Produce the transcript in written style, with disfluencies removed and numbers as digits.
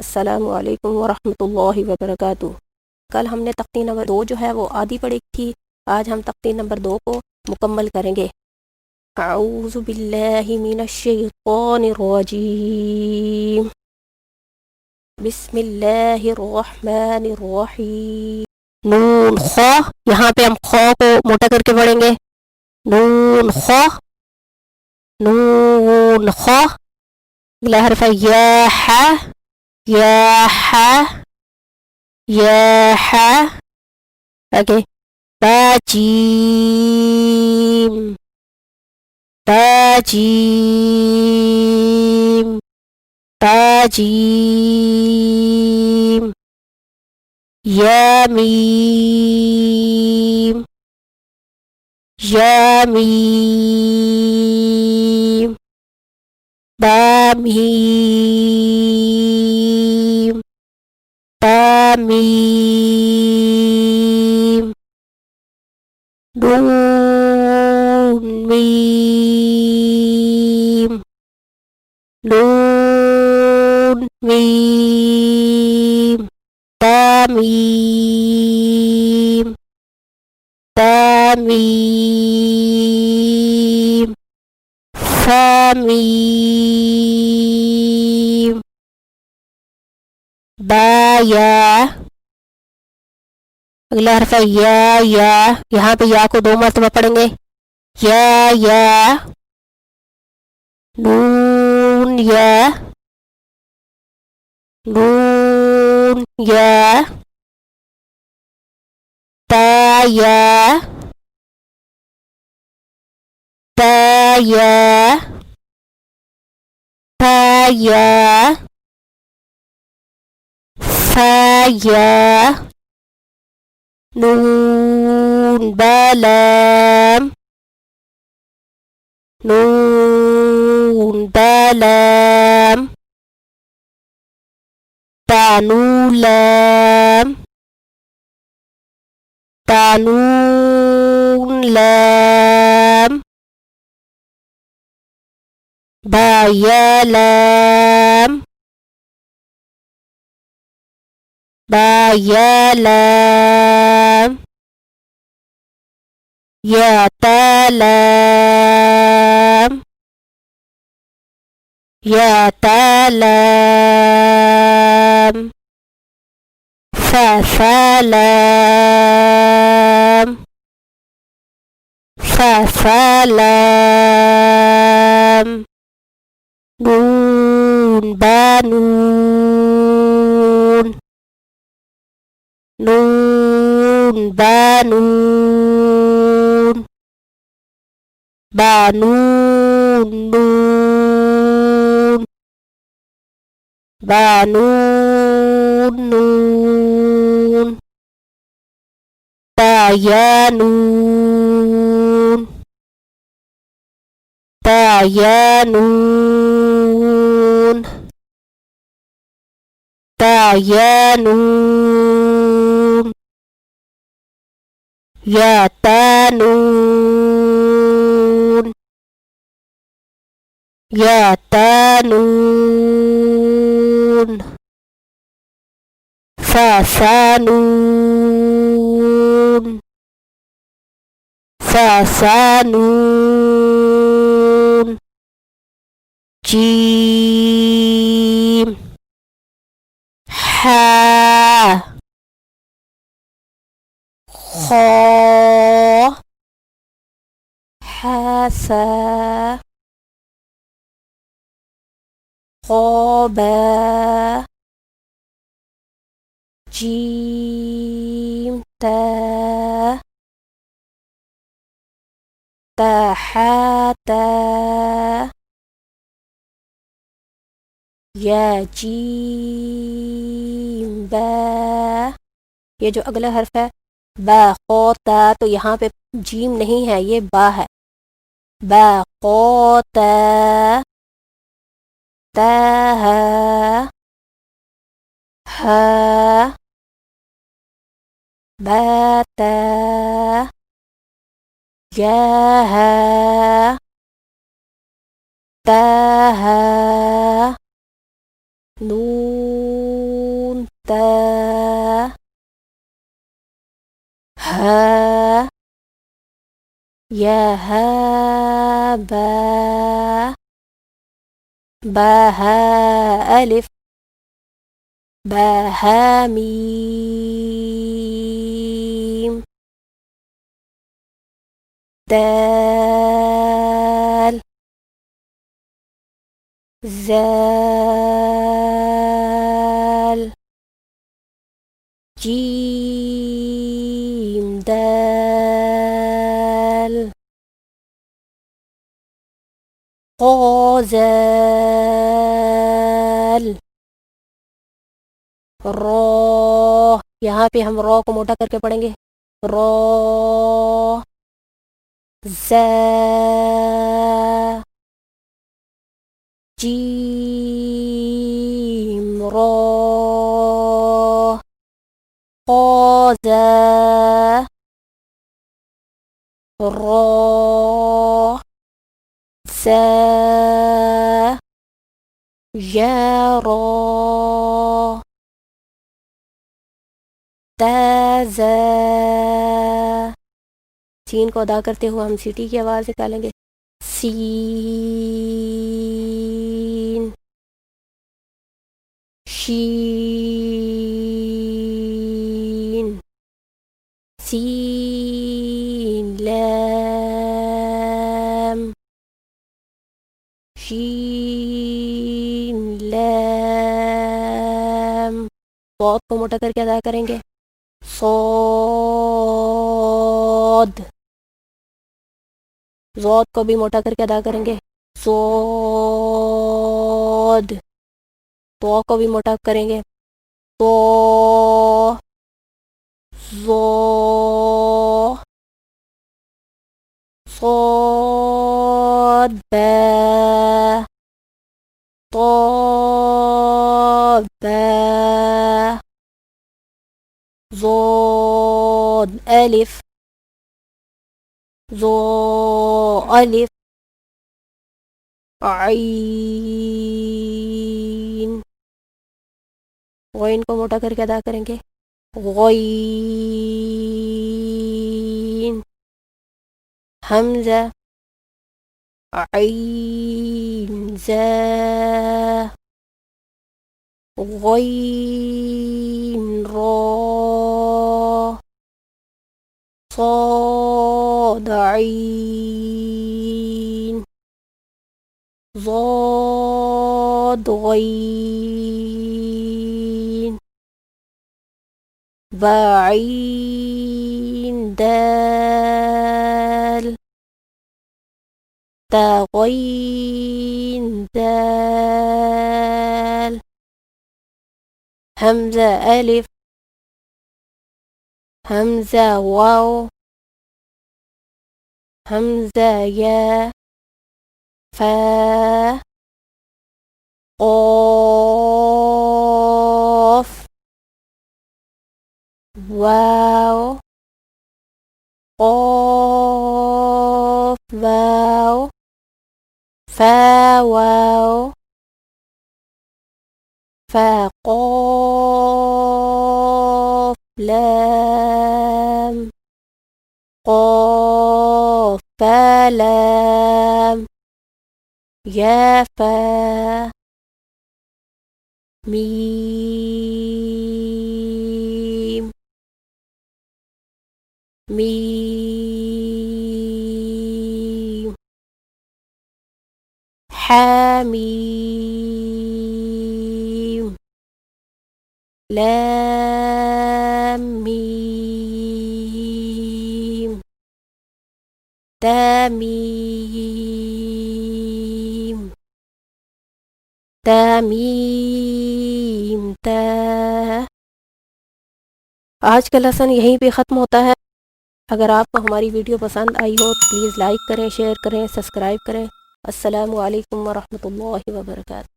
अस्सलामु अलैकुम वरहमतुल्लाहि वबरकातुहू। कल हमने तख्ती नंबर 2 जो है वो आधी पढ़ी थी। आज हम तख्ती नंबर 2 को मुकम्मल करेंगे। अऊज़ु बिल्लाहि मिनश शैतानिर रजीम। बिस्मिल्लाहिर रहमानिर रहीम। नून ख, यहाँ पे हम ख को मोटा करके पढ़ेंगे। नून ख, नून ख। अगला हर्फ है या है, या है, या है। आगे ताजीम, ताजीम, ताजीम। यामीम, यामीम। तामीम, तामीम। नून मीम, नून मीम। तामीम, तामीम। फामीम। बाया। अगला हर्फ है या, यहाँ पे या को 2 मरतबा पढ़ेंगे। या, नून या, नून या। ताया, ताया, ताया। फाया। नून बालाम, नून बालाम। तानूलाम, तानूलाम। बायालाम, बायालाम। यातालाम, यातालाम। फाफालाम, फाफालाम। नून बानून, नून बानून। बानून नून, बानून नून। तायानून, तायानून, तायानून। यातानून, यातानून। फाफानून, फाफानून। जीम, हा, खा, हासा, क़ाबा। जीम ता, ताहाता। या जीम बा। ये जो अगला हर्फ है बा क़ोता, तो यहाँ पे जीम नहीं है, ये बा है। बा क़ोता, ताहा, हा, बाता, याहा, ताहा। नून हा या हा बा बा हा अलिफ बा हा मीम दाल zaal jiim daal क़ाज़ाल रॉ। यहाँ पे हम रॉ को मोटा करके पढ़ेंगे। रॉ ज़ा जीम रॉ क़ाज़ा रॉ ज़ा या रॉ ताज़ा। सीन को अदा करते हुए हम सीटी की आवाज़ निकालेंगे। सीन शीन सीन लाम शीन लाम। सौद को मोटा करके अदा करेंगे। सौद ज़ौद को भी मोटा करके अदा करेंगे। सौद तो को भी मोटा करेंगे। तो ज़ो صاد با طا با ضاد ألف ظا ألف عين गौइन को मोटा करके अदा करेंगे। गौइन हमज़ा आइन ज़ा गौइन रॉ صاد عين ضاد غين بعين دال تغين دال همزة ألف همزة واو همزة يا فا قاف واو قاف واو فا واو فا قاف لام قاف فا لام يا فا ميم ميم حميم لام ميم تميم तमीम ता। आज का लेसन यहीं पे ख़त्म होता है। अगर आपको हमारी वीडियो पसंद आई हो तो प्लीज़ लाइक करें, शेयर करें, सब्सक्राइब करें। अस्सलामु अलैकुम वरहमतुल्लाहि वबरकातुहू।